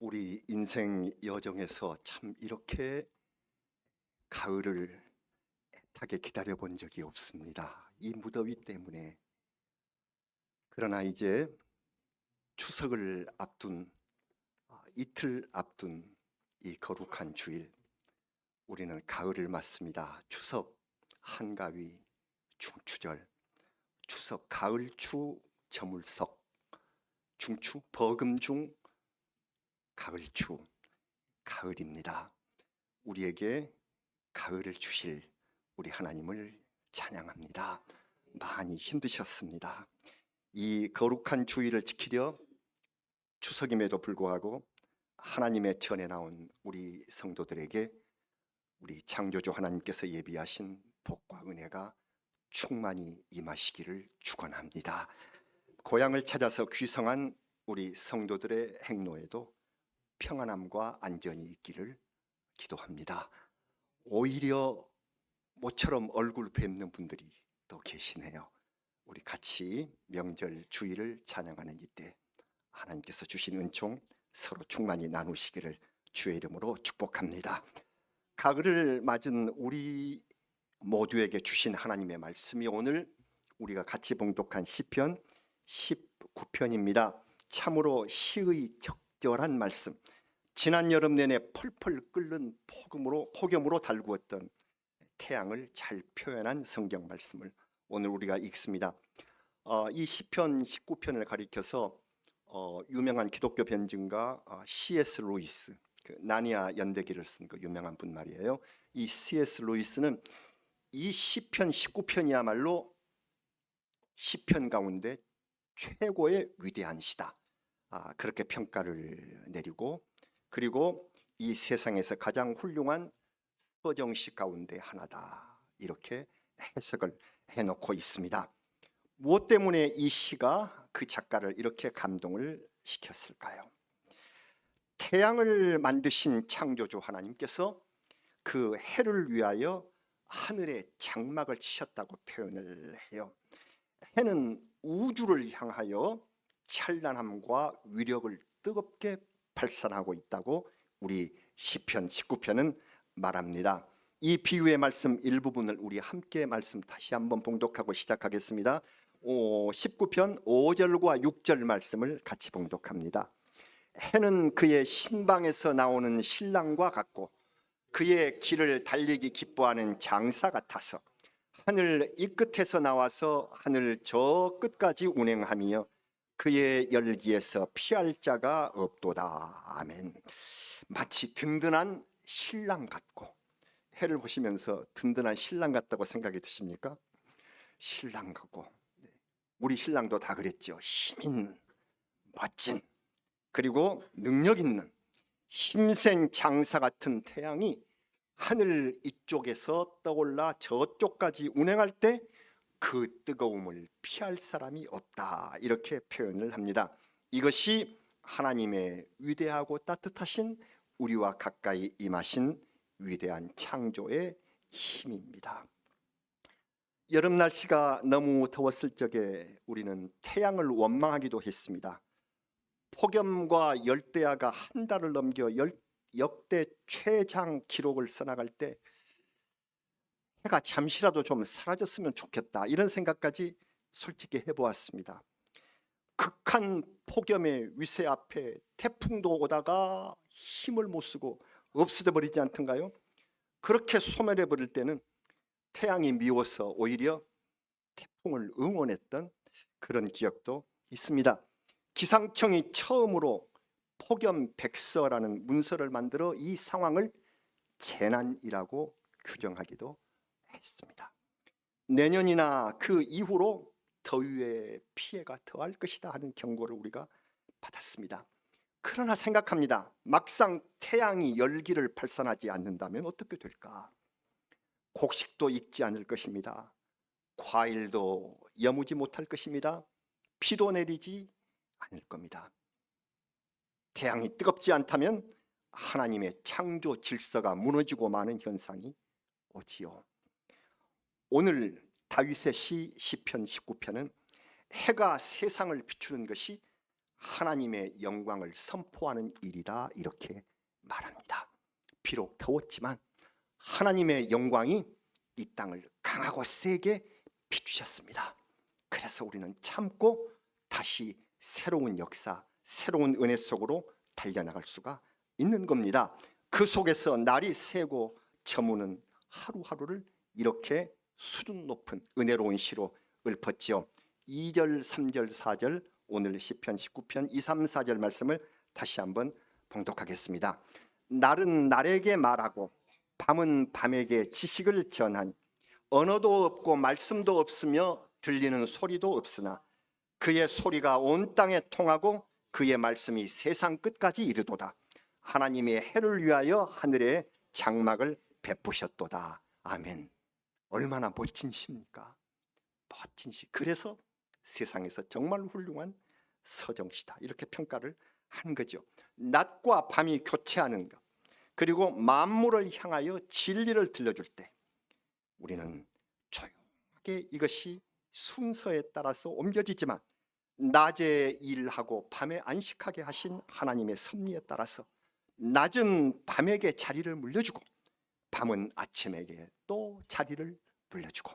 우리 인생 여정에서 참 이렇게 가을을 애타게 기다려 본 적이 없습니다. 이 무더위 때문에. 그러나 이제 추석을 앞둔 이틀 앞둔 이 거룩한 주일, 우리는 가을을 맞습니다. 추석, 한가위, 중추절, 추석, 가을추, 저물석, 중추, 버금중, 가을추, 가을입니다. 우리에게 가을을 주실 우리 하나님을 찬양합니다. 많이 힘드셨습니다. 이 거룩한 주일을 지키려 추석임에도 불구하고 하나님의 전에 나온 우리 성도들에게 우리 창조주 하나님께서 예비하신 복과 은혜가 충만히 임하시기를 축원합니다. 고향을 찾아서 귀성한 우리 성도들의 행로에도 평안함과 안전이 있기를 기도합니다. 오히려 모처럼 얼굴 뵙는 분들이 또 계시네요. 우리 같이 명절 주일을 찬양하는 이때 하나님께서 주신 은총 서로 충만히 나누시기를 주의 이름으로 축복합니다. 가을을 맞은 우리 모두에게 주신 하나님의 말씀이 오늘 우리가 같이 봉독한 시편 19편입니다. 참으로 시의 적절한 말씀, 지난 여름 내내 펄펄 끓는 폭염으로 달구었던 태양을 잘 표현한 성경 말씀을 오늘 우리가 읽습니다. 이 시편 19편을 가리켜서 유명한 기독교 변증가 C.S. 루이스, 나니아 연대기를 쓴 그 유명한 분 말이에요. 이 C.S. 루이스는 이 시편 19편이야말로 시편 가운데 최고의 위대한 시다, 그렇게 평가를 내리고, 그리고 이 세상에서 가장 훌륭한 서정시 가운데 하나다, 이렇게 해석을 해놓고 있습니다. 무엇 때문에 이 시가 그 작가를 이렇게 감동을 시켰을까요? 태양을 만드신 창조주 하나님께서 그 해를 위하여 하늘에 장막을 치셨다고 표현을 해요. 해는 우주를 향하여 찬란함과 위력을 뜨겁게 발산하고 있다고 우리 시편 19편은 말합니다. 이 비유의 말씀 일부분을 우리 함께 말씀 다시 한번 봉독하고 시작하겠습니다. 19편 5절과 6절 말씀을 같이 봉독합니다. 해는 그의 신방에서 나오는 신랑과 같고 그의 길을 달리기 기뻐하는 장사 같아서 하늘 이 끝에서 나와서 하늘 저 끝까지 운행하며 그의 열기에서 피할 자가 없도다. 아멘. 마치 든든한 신랑 같고, 해를 보시면서 든든한 신랑 같다고 생각이 드십니까? 신랑 같고, 우리 신랑도 다 그랬죠. 힘 있는, 멋진, 그리고 능력 있는 힘센 장사 같은 태양이 하늘 이쪽에서 떠올라 저쪽까지 운행할 때 그 뜨거움을 피할 사람이 없다, 이렇게 표현을 합니다. 이것이 하나님의 위대하고 따뜻하신 우리와 가까이 임하신 위대한 창조의 힘입니다. 여름 날씨가 너무 더웠을 적에 우리는 태양을 원망하기도 했습니다. 폭염과 열대야가 한 달을 넘겨 역대 최장 기록을 써나갈 때 해가 잠시라도 좀 사라졌으면 좋겠다, 이런 생각까지 솔직히 해보았습니다. 극한 폭염의 위세 앞에 태풍도 오다가 힘을 못 쓰고 없어져 버리지 않던가요? 그렇게 소멸해 버릴 때는 태양이 미워서 오히려 태풍을 응원했던 그런 기억도 있습니다. 기상청이 처음으로 폭염 백서라는 문서를 만들어 이 상황을 재난이라고 규정하기도 했습니다. 내년이나 그 이후로 더위의 피해가 더할 것이다 하는 경고를 우리가 받았습니다. 그러나 생각합니다. 막상 태양이 열기를 발산하지 않는다면 어떻게 될까? 곡식도 익지 않을 것입니다. 과일도 여무지 못할 것입니다. 비도 내리지 않을 겁니다. 태양이 뜨겁지 않다면 하나님의 창조 질서가 무너지고 마는 현상이 오지요. 오늘 다윗의 시편 19편은 해가 세상을 비추는 것이 하나님의 영광을 선포하는 일이다 이렇게 말합니다. 비록 더웠지만 하나님의 영광이 이 땅을 강하고 세게 비추셨습니다. 그래서 우리는 참고 다시 새로운 역사, 새로운 은혜 속으로 달려나갈 수가 있는 겁니다. 그 속에서 날이 새고 저무는 하루하루를 이렇게 수준 높은 은혜로운 시로 읊었지요. 2절, 3절, 4절 오늘 시편 19편 2, 3, 4절 말씀을 다시 한번 봉독하겠습니다. 날은 날에게 말하고 밤은 밤에게 지식을 전하니 언어도 없고 말씀도 없으며 들리는 소리도 없으나 그의 소리가 온 땅에 통하고 그의 말씀이 세상 끝까지 이르도다. 하나님의 해를 위하여 하늘에 장막을 베푸셨도다. 아멘. 얼마나 멋진 시입니까? 멋진 시. 그래서 세상에서 정말 훌륭한 서정시다 이렇게 평가를 한 거죠. 낮과 밤이 교체하는 것, 그리고 만물을 향하여 진리를 들려줄 때 우리는 조용하게 이것이 순서에 따라서 옮겨지지만 낮에 일하고 밤에 안식하게 하신 하나님의 섭리에 따라서 낮은 밤에게 자리를 물려주고 밤은 아침에게 또 자리를 물려주고,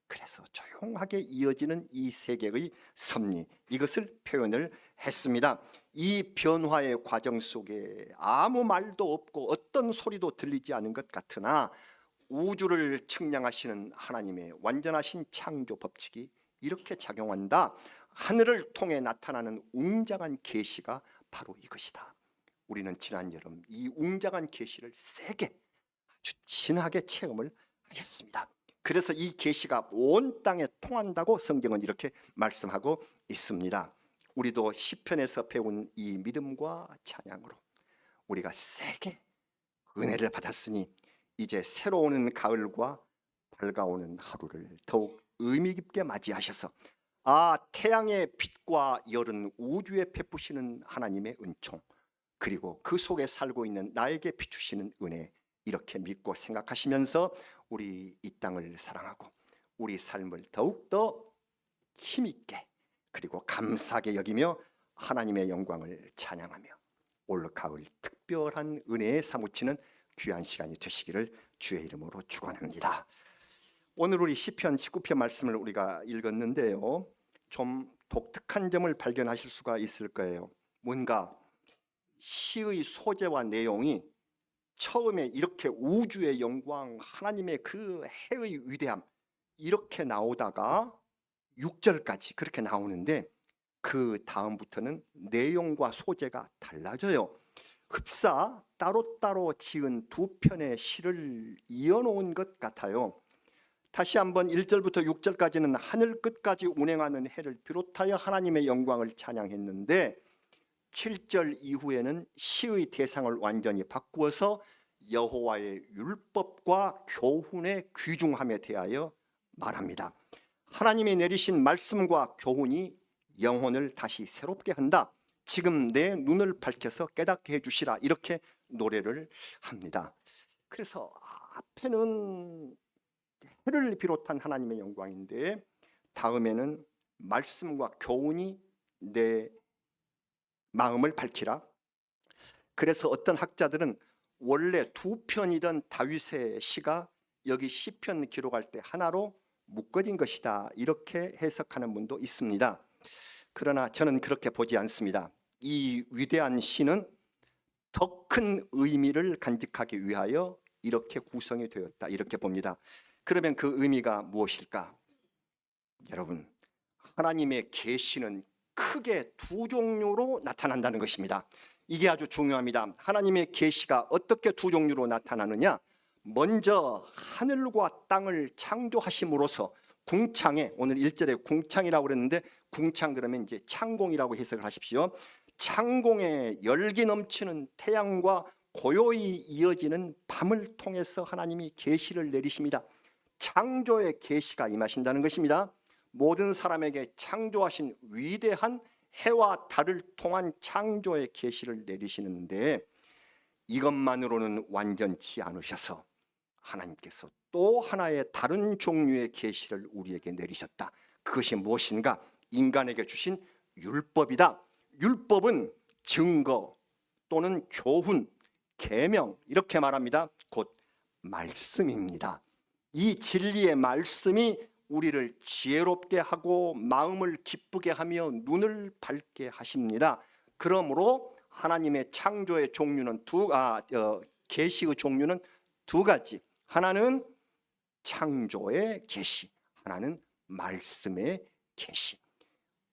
그래서 조용하게 이어지는 이 세계의 섭리, 이것을 표현을 했습니다. 이 변화의 과정 속에 아무 말도 없고 어떤 소리도 들리지 않은 것 같으나 우주를 측량하시는 하나님의 완전하신 창조 법칙이 이렇게 작용한다. 하늘을 통해 나타나는 웅장한 계시가 바로 이것이다. 우리는 지난 여름 이 웅장한 계시를 세게 아주 진하게 체험을 하였습니다. 그래서 이 계시가 온 땅에 통한다고 성경은 이렇게 말씀하고 있습니다. 우리도 시편에서 배운 이 믿음과 찬양으로 우리가 세게 은혜를 받았으니 이제 새로 오는 가을과 밝아오는 하루를 더욱 의미 깊게 맞이하셔서 태양의 빛과 열은 우주에 베푸시는 하나님의 은총, 그리고 그 속에 살고 있는 나에게 비추시는 은혜, 이렇게 믿고 생각하시면서 우리 이 땅을 사랑하고 우리 삶을 더욱더 힘있게 그리고 감사하게 여기며 하나님의 영광을 찬양하며 올 가을 특별한 은혜에 사무치는 귀한 시간이 되시기를 주의 이름으로 축원합니다. 오늘 우리 시편 19편 말씀을 우리가 읽었는데요, 좀 독특한 점을 발견하실 수가 있을 거예요. 뭔가 시의 소재와 내용이 처음에 이렇게 우주의 영광, 하나님의 그 해의 위대함 이렇게 나오다가 6절까지 그렇게 나오는데 그 다음부터는 내용과 소재가 달라져요. 흡사 따로따로 지은 두 편의 시를 이어놓은 것 같아요. 다시 한번 1절부터 6절까지는 하늘 끝까지 운행하는 해를 비롯하여 하나님의 영광을 찬양했는데 7절 이후에는 시의 대상을 완전히 바꾸어서 여호와의 율법과 교훈의 귀중함에 대하여 말합니다. 하나님이 내리신 말씀과 교훈이 영혼을 다시 새롭게 한다. 지금 내 눈을 밝혀서 깨닫게 해주시라. 이렇게 노래를 합니다. 그래서 앞에는 해를 비롯한 하나님의 영광인데 다음에는 말씀과 교훈이 내 마음을 밝히라. 그래서 어떤 학자들은 원래 두 편이던 다윗의 시가 여기 시편 기록할 때 하나로 묶어진 것이다, 이렇게 해석하는 분도 있습니다. 그러나 저는 그렇게 보지 않습니다. 이 위대한 시는 더 큰 의미를 간직하기 위하여 이렇게 구성이 되었다, 이렇게 봅니다. 그러면 그 의미가 무엇일까? 여러분, 하나님의 계시는 크게 두 종류로 나타난다는 것입니다. 이게 아주 중요합니다. 하나님의 계시가 어떻게 두 종류로 나타나느냐? 먼저 하늘과 땅을 창조하심으로써 궁창에, 오늘 1절에 궁창이라고 그랬는데 궁창 그러면 이제 창공이라고 해석을 하십시오. 창공에 열기 넘치는 태양과 고요히 이어지는 밤을 통해서 하나님이 계시를 내리십니다. 창조의 계시가 임하신다는 것입니다. 모든 사람에게 창조하신 위대한 해와 달을 통한 창조의 계시를 내리시는데 이것만으로는 완전치 않으셔서 하나님께서 또 하나의 다른 종류의 계시를 우리에게 내리셨다. 그것이 무엇인가? 인간에게 주신 율법이다. 율법은 증거 또는 교훈, 계명 이렇게 말합니다. 곧 말씀입니다. 이 진리의 말씀이 우리를 지혜롭게 하고 마음을 기쁘게 하며 눈을 밝게 하십니다. 그러므로 하나님의 창조의 종류는 계시의 종류는 두 가지. 하나는 창조의 계시, 하나는 말씀의 계시.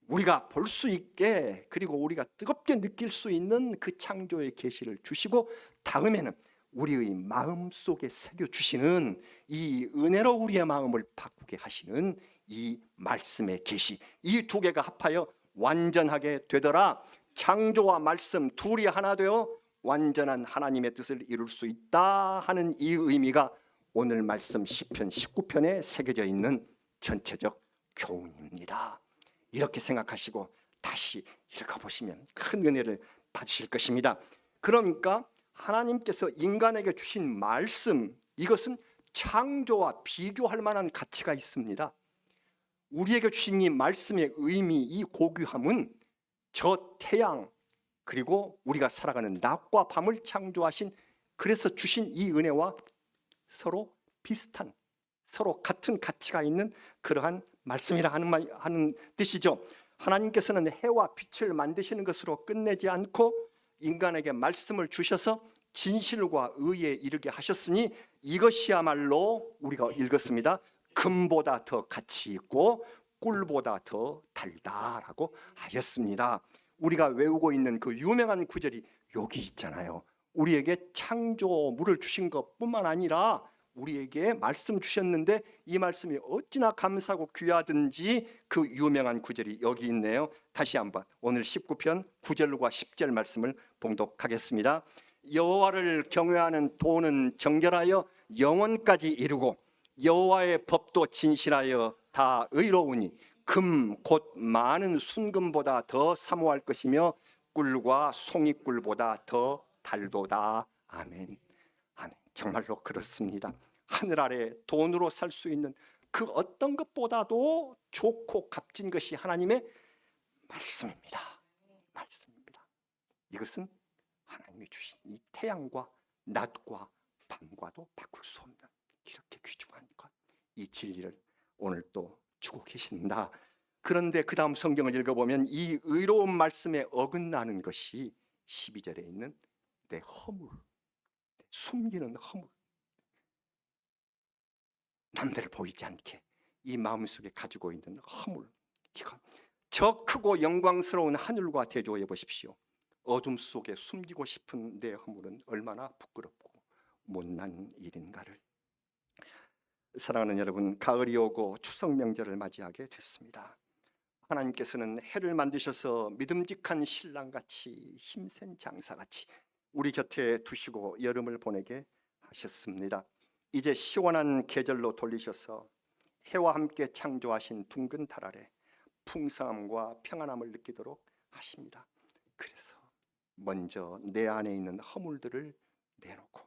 우리가 볼 수 있게 그리고 우리가 뜨겁게 느낄 수 있는 그 창조의 계시를 주시고 다음에는 우리의 마음 속에 새겨 주시는 이 은혜로 우리의 마음을 바꾸게 하시는 이 말씀의 계시, 이 두 개가 합하여 완전하게 되더라. 창조와 말씀 둘이 하나 되어 완전한 하나님의 뜻을 이룰 수 있다 하는 이 의미가 오늘 말씀 시편 19편에 새겨져 있는 전체적 교훈입니다. 이렇게 생각하시고 다시 읽어보시면 큰 은혜를 받으실 것입니다. 그러니까 하나님께서 인간에게 주신 말씀, 이것은 창조와 비교할 만한 가치가 있습니다. 우리에게 주신 이 말씀의 의미, 이 고귀함은 저 태양 그리고 우리가 살아가는 낮과 밤을 창조하신, 그래서 주신 이 은혜와 서로 비슷한, 서로 같은 가치가 있는 그러한 말씀이라 하는 뜻이죠. 하나님께서는 해와 빛을 만드시는 것으로 끝내지 않고 인간에게 말씀을 주셔서 진실과 의에 이르게 하셨으니 이것이야말로 우리가 읽었습니다. 금보다 더 가치 있고 꿀보다 더 달다라고 하였습니다. 우리가 외우고 있는 그 유명한 구절이 여기 있잖아요. 우리에게 창조물을 주신 것뿐만 아니라 우리에게 말씀 주셨는데 이 말씀이 어찌나 감사하고 귀하든지 그 유명한 구절이 여기 있네요. 다시 한번 오늘 19편 9절과 10절 말씀을 봉독하겠습니다. 여호와를 경외하는 도는 정결하여 영원까지 이르고 여호와의 법도 진실하여 다 의로우니 금 곧 많은 순금보다 더 사모할 것이며 꿀과 송이꿀보다 더 달도다. 아멘. 아멘. 정말로 그렇습니다. 하늘 아래 돈으로 살 수 있는 그 어떤 것보다도 좋고 값진 것이 하나님의 말씀입니다. 말씀입니다. 이것은 하나님이 주신 이 태양과 낮과 밤과도 바꿀 수 없는 이렇게 귀중한 것, 이 진리를 오늘 또 주고 계신다. 그런데 그 다음 성경을 읽어보면 이 의로운 말씀에 어긋나는 것이 12절에 있는 내 허물, 숨기는 허물, 남들 보이지 않게 이 마음속에 가지고 있는 허물, 이거 저 크고 영광스러운 하늘과 대조해 보십시오. 어둠 속에 숨기고 싶은 내 허물은 얼마나 부끄럽고 못난 일인가를. 사랑하는 여러분, 가을이 오고 추석 명절을 맞이하게 됐습니다. 하나님께서는 해를 만드셔서 믿음직한 신랑같이 힘센 장사같이 우리 곁에 두시고 여름을 보내게 하셨습니다. 이제 시원한 계절로 돌리셔서 해와 함께 창조하신 둥근 달 아래 풍성함과 평안함을 느끼도록 하십니다. 그래서 먼저 내 안에 있는 허물들을 내놓고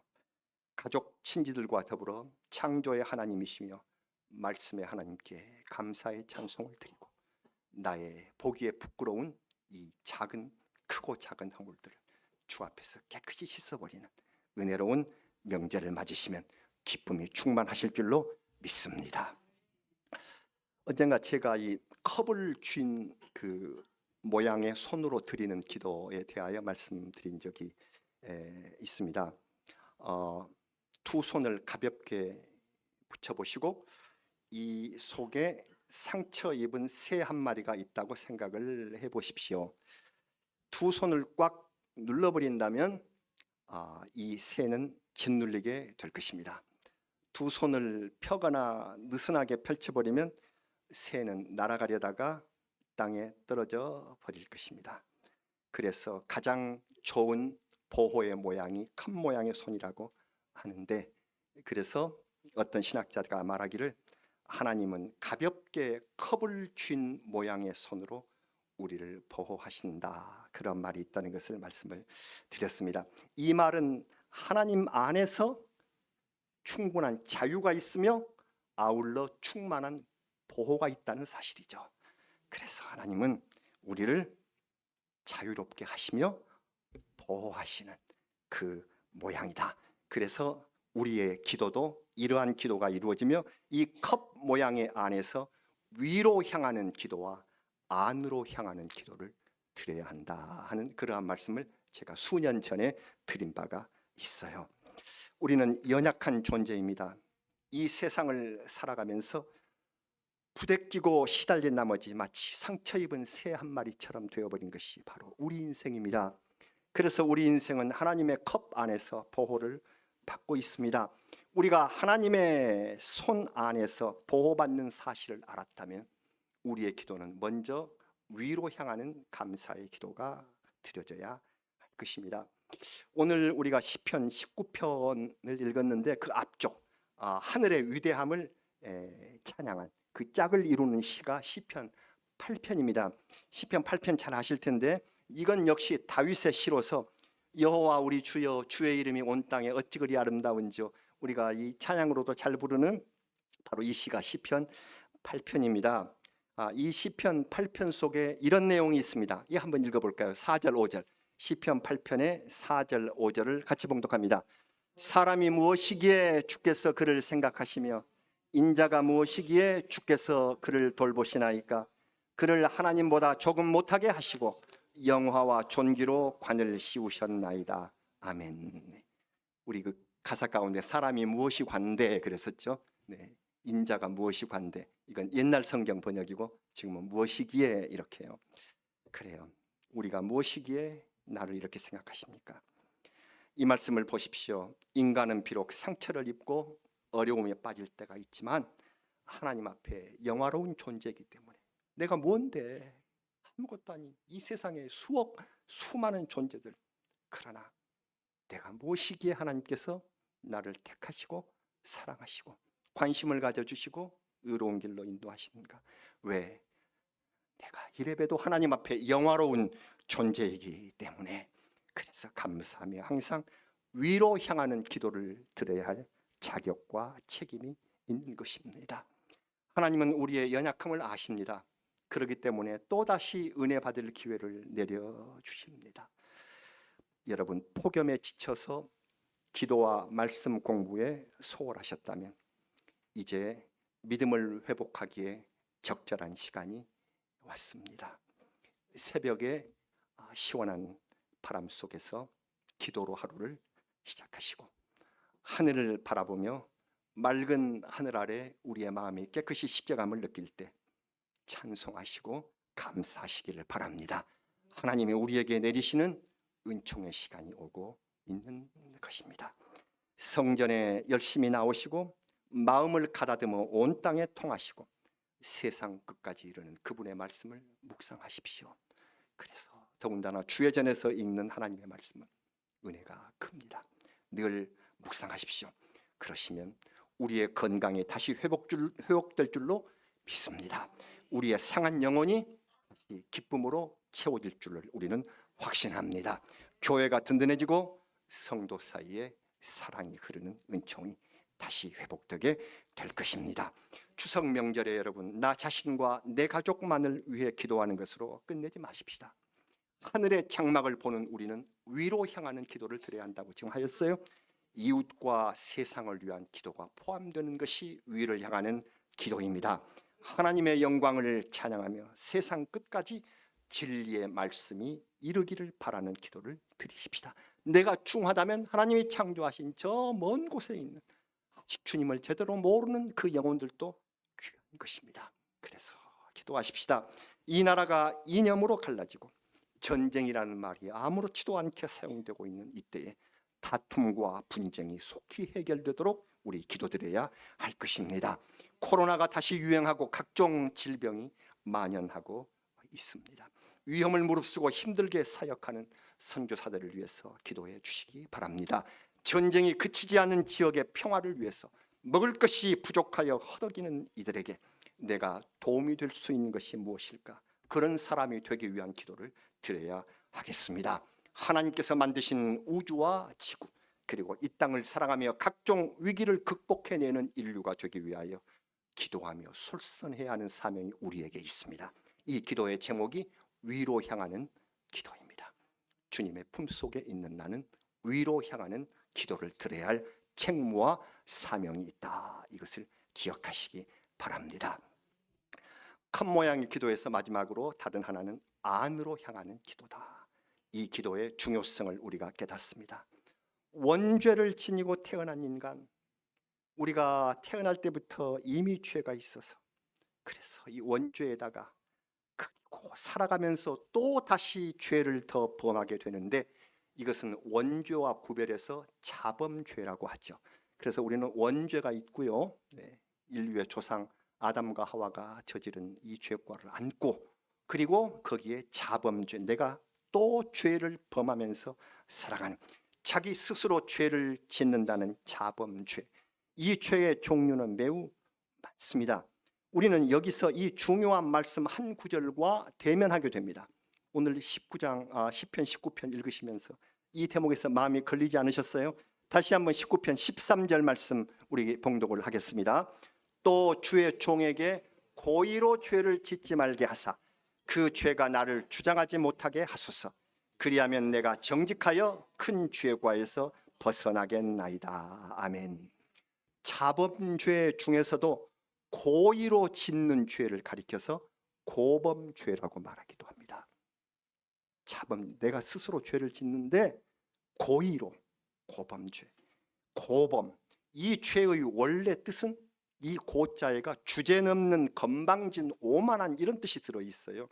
가족 친지들과 더불어 창조의 하나님이시며 말씀의 하나님께 감사의 찬송을 드리고 나의 보기에 부끄러운 이 크고 작은 허물들을 주 앞에서 깨끗이 씻어버리는 은혜로운 명절을 맞으시면 기쁨이 충만하실 줄로 믿습니다. 언젠가 제가 이 컵을 쥔 그 모양의 손으로 드리는 기도에 대하여 말씀드린 적이 있습니다. 두 손을 가볍게 붙여보시고 이 속에 상처 입은 새 한 마리가 있다고 생각을 해보십시오. 두 손을 꽉 눌러버린다면 이 새는 짓눌리게 될 것입니다. 두 손을 펴거나 느슨하게 펼쳐버리면 새는 날아가려다가 땅에 떨어져 버릴 것입니다. 그래서 가장 좋은 보호의 모양이 컵 모양의 손이라고 하는데, 그래서 어떤 신학자가 말하기를 하나님은 가볍게 컵을 쥔 모양의 손으로 우리를 보호하신다, 그런 말이 있다는 것을 말씀을 드렸습니다. 이 말은 하나님 안에서 충분한 자유가 있으며 아울러 충만한 보호가 있다는 사실이죠. 그래서 하나님은 우리를 자유롭게 하시며 보호하시는 그 모양이다. 그래서 우리의 기도도 이러한 기도가 이루어지며 이 컵 모양의 안에서 위로 향하는 기도와 안으로 향하는 기도를 드려야 한다 하는 그러한 말씀을 제가 수년 전에 드린 바가 있어요. 우리는 연약한 존재입니다. 이 세상을 살아가면서 부대끼고 시달린 나머지 마치 상처 입은 새 한 마리처럼 되어버린 것이 바로 우리 인생입니다. 그래서 우리 인생은 하나님의 컵 안에서 보호를 받고 있습니다. 우리가 하나님의 손 안에서 보호받는 사실을 알았다면 우리의 기도는 먼저 위로 향하는 감사의 기도가 드려져야 할 것입니다. 오늘 우리가 시편 19편을 읽었는데 그 앞쪽 하늘의 위대함을 찬양한 그 짝을 이루는 시가 시편 8편입니다. 시편 8편 잘 아실 텐데 이건 역시 다윗의 시로서 여호와 우리 주여 주의 이름이 온 땅에 어찌 그리 아름다운지요. 우리가 이 찬양으로도 잘 부르는 바로 이 시가 시편 8편입니다. 이 시편 8편 속에 이런 내용이 있습니다. 이 한번 읽어볼까요? 4절 5절 시편 8편의 4절 5절을 같이 봉독합니다. 사람이 무엇이기에 주께서 그를 생각하시며 인자가 무엇이기에 주께서 그를 돌보시나이까. 그를 하나님보다 조금 못하게 하시고 영화와 존귀로 관을 씌우셨나이다. 아멘. 우리 그 가사 가운데 사람이 무엇이 관대 그랬었죠. 네. 인자가 무엇이 관대. 이건 옛날 성경 번역이고 지금은 무엇이기에 이렇게요. 그래요. 우리가 무엇이기에 나를 이렇게 생각하십니까? 이 말씀을 보십시오. 인간은 비록 상처를 입고 어려움에 빠질 때가 있지만 하나님 앞에 영화로운 존재이기 때문에 내가 뭔데 아무것도 아닌 이 세상에 수많은 존재들, 그러나 내가 무엇이기에 하나님께서 나를 택하시고 사랑하시고 관심을 가져주시고 의로운 길로 인도하시는가? 왜? 내가 이래봬도 하나님 앞에 영화로운 존재이기 때문에. 그래서 감사하며 항상 위로 향하는 기도를 드려야 할 자격과 책임이 있는 것입니다. 하나님은 우리의 연약함을 아십니다. 그렇기 때문에 또다시 은혜 받을 기회를 내려주십니다. 여러분, 폭염에 지쳐서 기도와 말씀 공부에 소홀하셨다면 이제 믿음을 회복하기에 적절한 시간이 왔습니다. 새벽에 시원한 바람 속에서 기도로 하루를 시작하시고 하늘을 바라보며 맑은 하늘 아래 우리의 마음이 깨끗이 씻겨감을 느낄 때 찬송하시고 감사하시기를 바랍니다. 하나님이 우리에게 내리시는 은총의 시간이 오고 있는 것입니다. 성전에 열심히 나오시고 마음을 가다듬어 온 땅에 통하시고 세상 끝까지 이르는 그분의 말씀을 묵상하십시오. 그래서 더군다나 주의 전에서 읽는 하나님의 말씀은 은혜가 큽니다. 늘 묵상하십시오. 그러시면 우리의 건강이 다시 회복될 줄로 믿습니다. 우리의 상한 영혼이 다시 기쁨으로 채워질 줄을 우리는 확신합니다. 교회가 든든해지고 성도 사이에 사랑이 흐르는 은총이 다시 회복되게 될 것입니다. 추석 명절에 여러분, 나 자신과 내 가족만을 위해 기도하는 것으로 끝내지 마십시다. 하늘의 장막을 보는 우리는 위로 향하는 기도를 드려야 한다고 지금 하였어요. 이웃과 세상을 위한 기도가 포함되는 것이 위를 향하는 기도입니다. 하나님의 영광을 찬양하며 세상 끝까지 진리의 말씀이 이르기를 바라는 기도를 드리십시다. 내가 중하다면 하나님이 창조하신 저 먼 곳에 있는 아직 주님을 제대로 모르는 그 영혼들도 귀한 것입니다. 그래서 기도하십시다. 이 나라가 이념으로 갈라지고 전쟁이라는 말이 아무렇지도 않게 사용되고 있는 이때에 다툼과 분쟁이 속히 해결되도록 우리 기도드려야 할 것입니다. 코로나가 다시 유행하고 각종 질병이 만연하고 있습니다. 위험을 무릅쓰고 힘들게 사역하는 선교사들을 위해서 기도해 주시기 바랍니다. 전쟁이 그치지 않는 지역의 평화를 위해서 먹을 것이 부족하여 허덕이는 이들에게 내가 도움이 될 수 있는 것이 무엇일까? 그런 사람이 되기 위한 기도를 드려야 하겠습니다. 하나님께서 만드신 우주와 지구, 그리고 이 땅을 사랑하며 각종 위기를 극복해내는 인류가 되기 위하여 기도하며 솔선해야 하는 사명이 우리에게 있습니다. 이 기도의 제목이 위로 향하는 기도입니다. 주님의 품속에 있는 나는 위로 향하는 기도를 드려야 할 책무와 사명이 있다. 이것을 기억하시기 바랍니다. 컵 모양의 기도에서 마지막으로 다른 하나는 안으로 향하는 기도다. 이 기도의 중요성을 우리가 깨닫습니다. 원죄를 지니고 태어난 인간, 우리가 태어날 때부터 이미 죄가 있어서, 그래서 이 원죄에다가 그리고 살아가면서 또 다시 죄를 더 범하게 되는데, 이것은 원죄와 구별해서 자범죄라고 하죠. 그래서 우리는 원죄가 있고요, 인류의 조상 아담과 하와가 저지른 이 죄과를 안고, 그리고 거기에 자범죄, 내가 또 죄를 범하면서 살아가는, 자기 스스로 죄를 짓는다는 자범죄, 이 죄의 종류는 매우 많습니다. 우리는 여기서 이 중요한 말씀 한 구절과 대면하게 됩니다. 오늘 19장 시편 19편 읽으시면서 이 대목에서 마음이 걸리지 않으셨어요? 다시 한번 19편 13절 말씀 우리 봉독을 하겠습니다. 또 주의 종에게 고의로 죄를 짓지 말게 하사 그 죄가 나를 주장하지 못하게 하소서. 그리하면 내가 정직하여 큰 죄과에서 벗어나겠나이다. 아멘. 자범죄 중에서도 고의로 짓는 죄를 가리켜서 고범죄라고 말하기도 합니다. 자범, 내가 스스로 죄를 짓는데 고의로, 고범죄. 고범, 이 죄의 원래 뜻은 이 고자에가 주제넘는 건방진 오만한 이런 뜻이 들어있어요.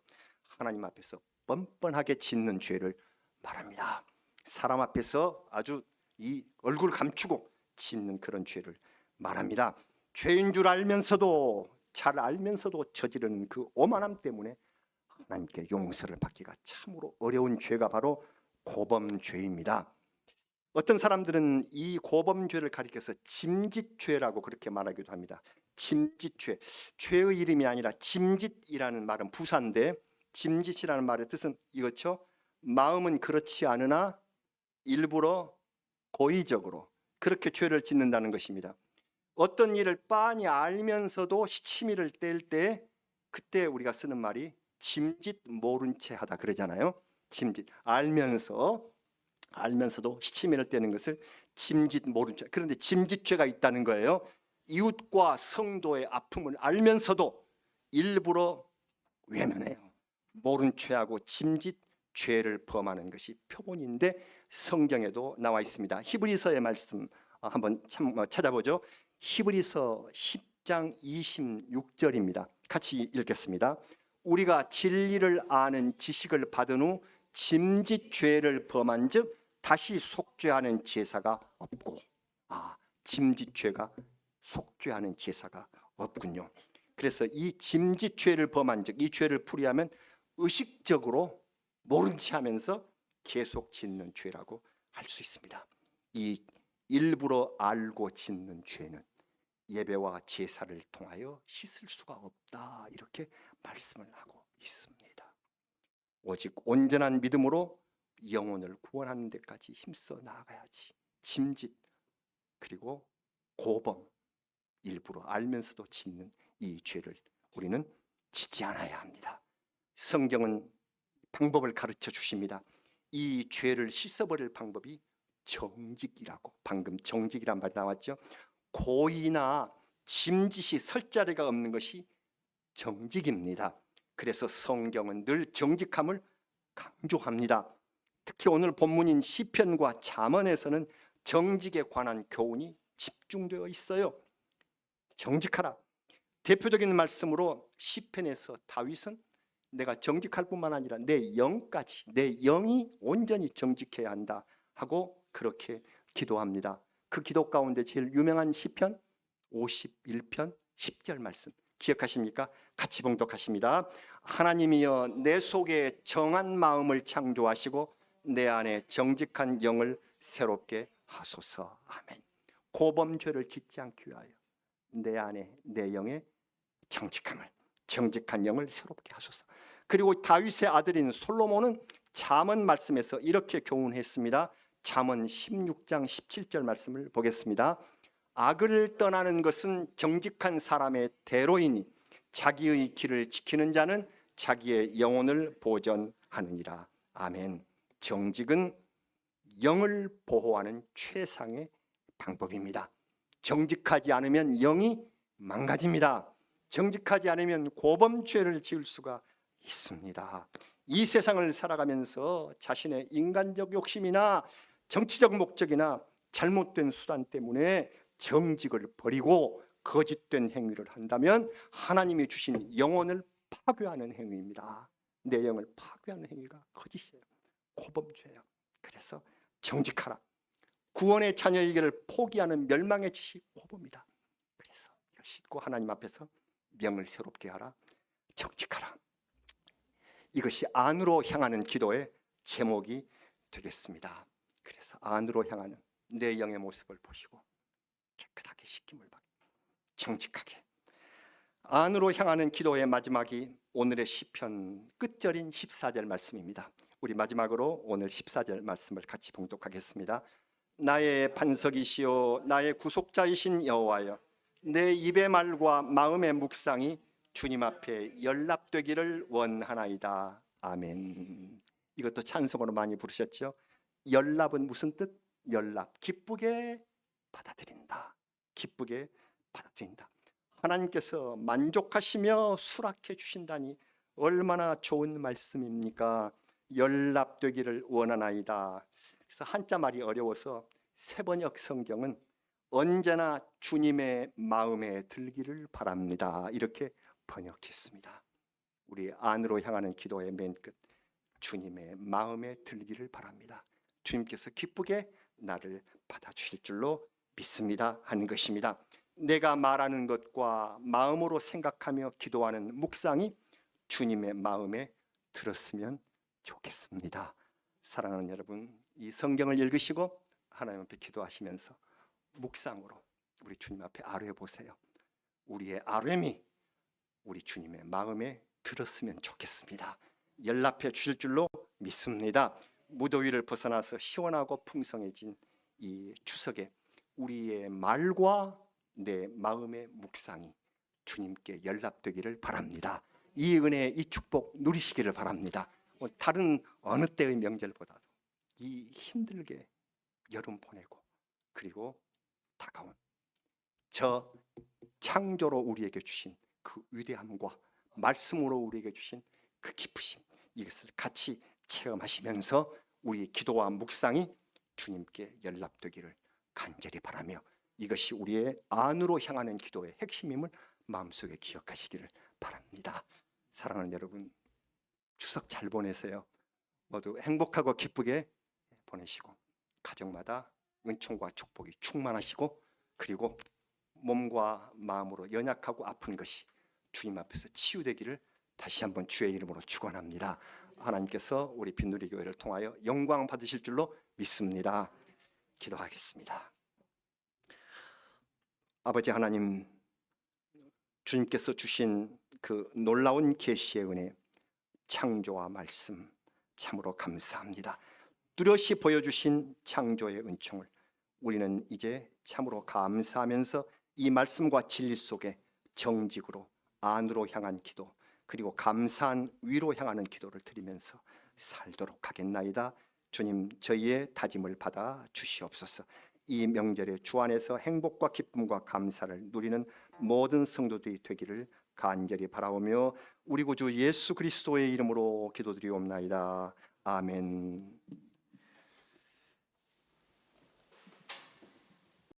하나님 앞에서 뻔뻔하게 짓는 죄를 말합니다. 사람 앞에서 아주 이 얼굴 감추고 짓는 그런 죄를 말합니다. 죄인 줄 알면서도, 잘 알면서도 저지르는 그 오만함 때문에 하나님께 용서를 받기가 참으로 어려운 죄가 바로 고범죄입니다. 어떤 사람들은 이 고범죄를 가리켜서 짐짓죄라고 그렇게 말하기도 합니다. 짐짓죄, 죄의 이름이 아니라 짐짓이라는 말은 부사인데, 짐짓이라는 말의 뜻은 이렇죠. 마음은 그렇지 않으나 일부러 고의적으로 그렇게 죄를 짓는다는 것입니다. 어떤 일을 빤히 알면서도 시치미를 뗄 때, 그때 우리가 쓰는 말이 짐짓 모른 채 하다 그러잖아요. 짐짓, 알면서도 시치미를 떼는 것을 짐짓 모른 채. 그런데 짐짓죄가 있다는 거예요. 이웃과 성도의 아픔을 알면서도 일부러 외면해요. 모른 채하고 짐짓 죄를 범하는 것이 표본인데 성경에도 나와 있습니다. 히브리서의 말씀 한번 찾아보죠. 히브리서 10장 26절입니다. 같이 읽겠습니다. 우리가 진리를 아는 지식을 받은 후 짐짓 죄를 범한 즉 다시 속죄하는 제사가 없고, 짐짓 죄가 속죄하는 제사가 없군요. 그래서 이 짐짓 죄를 범한 즉, 이 죄를 풀이하면 의식적으로 모른 채 하면서 계속 짓는 죄라고 할 수 있습니다. 이 일부러 알고 짓는 죄는 예배와 제사를 통하여 씻을 수가 없다, 이렇게 말씀을 하고 있습니다. 오직 온전한 믿음으로 영혼을 구원하는 데까지 힘써 나아가야지. 짐짓, 그리고 고범, 일부러 알면서도 짓는 이 죄를 우리는 짓지 않아야 합니다. 성경은 방법을 가르쳐 주십니다. 이 죄를 씻어버릴 방법이 정직이라고, 방금 정직이란 말이 나왔죠. 고의나 짐짓이 설 자리가 없는 것이 정직입니다. 그래서 성경은 늘 정직함을 강조합니다. 특히 오늘 본문인 시편과 잠언에서는 정직에 관한 교훈이 집중되어 있어요. 정직하라. 대표적인 말씀으로 시편에서 다윗은 내가 정직할 뿐만 아니라 내 영까지, 내 영이 온전히 정직해야 한다 하고 그렇게 기도합니다. 그 기도 가운데 제일 유명한 시편 51편 10절 말씀 기억하십니까? 같이 봉독하십니다. 하나님이여 내 속에 정한 마음을 창조하시고 내 안에 정직한 영을 새롭게 하소서. 아멘. 고범죄를 짓지 않기 위하여 내 안에, 내 영에 정직한 영을 새롭게 하소서. 그리고 다윗의 아들인 솔로몬은 잠언 말씀에서 이렇게 교훈했습니다. 잠언 16장 17절 말씀을 보겠습니다. 악을 떠나는 것은 정직한 사람의 대로이니 자기의 길을 지키는 자는 자기의 영혼을 보전하느니라. 아멘. 정직은 영을 보호하는 최상의 방법입니다. 정직하지 않으면 영이 망가집니다. 정직하지 않으면 고범죄를 지을 수가 있습니다. 이 세상을 살아가면서 자신의 인간적 욕심이나 정치적 목적이나 잘못된 수단 때문에 정직을 버리고 거짓된 행위를 한다면 하나님이 주신 영혼을 파괴하는 행위입니다. 내 영을 파괴하는 행위가 거짓이에요. 고범죄예요. 그래서 정직하라. 구원의 자녀이기를 포기하는 멸망의 짓이 고범이다. 그래서 이걸 씻고 하나님 앞에서 명을 새롭게 하라. 정직하라. 이것이 안으로 향하는 기도의 제목이 되겠습니다. 그래서 안으로 향하는 내 영의 모습을 보시고 깨끗하게 씻김을 받고 정직하게 안으로 향하는 기도의 마지막이 오늘의 시편 끝절인 14절 말씀입니다. 우리 마지막으로 오늘 14절 말씀을 같이 봉독하겠습니다. 나의 반석이시요 나의 구속자이신 여호와여, 내 입의 말과 마음의 묵상이 주님 앞에 연락되기를 원하나이다. 아멘. 이것도 찬송으로 많이 부르셨죠. 연락은 무슨 뜻? 연락, 기쁘게 받아들인다. 기쁘게 받아들인다. 하나님께서 만족하시며 수락해 주신다니 얼마나 좋은 말씀입니까? 연락되기를 원하나이다. 그래서 한자 말이 어려워서 세번역 성경은 언제나 주님의 마음에 들기를 바랍니다. 이렇게 번역했습니다. 우리 안으로 향하는 기도의 맨 끝, 주님의 마음에 들기를 바랍니다. 주님께서 기쁘게 나를 받아주실 줄로 믿습니다 하는 것입니다. 내가 말하는 것과 마음으로 생각하며 기도하는 묵상이 주님의 마음에 들었으면 좋겠습니다. 사랑하는 여러분, 이 성경을 읽으시고 하나님 앞에 기도하시면서 묵상으로 우리 주님 앞에 아뢰어 보세요. 우리의 아뢰미 우리 주님의 마음에 들었으면 좋겠습니다. 연락해 주실 줄로 믿습니다. 무더위를 벗어나서 시원하고 풍성해진 이 추석에 우리의 말과 내 마음의 묵상이 주님께 연락되기를 바랍니다. 이 은혜, 이 축복 누리시기를 바랍니다. 다른 어느 때의 명절보다도 이 힘들게 여름 보내고 그리고 다가온 저 창조로 우리에게 주신 그 위대함과 말씀으로 우리에게 주신 그 기쁘심, 이것을 같이 체험하시면서 우리의 기도와 묵상이 주님께 연락되기를 간절히 바라며, 이것이 우리의 안으로 향하는 기도의 핵심임을 마음속에 기억하시기를 바랍니다. 사랑하는 여러분, 추석 잘 보내세요. 모두 행복하고 기쁘게 보내시고 가정마다 은총과 축복이 충만하시고, 그리고 몸과 마음으로 연약하고 아픈 것이 주님 앞에서 치유되기를 다시 한번 주의 이름으로 축원합니다. 하나님께서 우리 빈누리 교회를 통하여 영광 받으실 줄로 믿습니다. 기도하겠습니다. 아버지 하나님, 주님께서 주신 그 놀라운 계시의 은혜, 창조와 말씀 참으로 감사합니다. 뚜렷이 보여주신 창조의 은총을 우리는 이제 참으로 감사하면서 이 말씀과 진리 속에 정직으로 안으로 향한 기도, 그리고 감사한 위로 향하는 기도를 드리면서 살도록 하겠나이다. 주님, 저희의 다짐을 받아 주시옵소서. 이 명절에 주 안에서 행복과 기쁨과 감사를 누리는 모든 성도들이 되기를 간절히 바라오며 우리 구주 예수 그리스도의 이름으로 기도드리옵나이다. 아멘.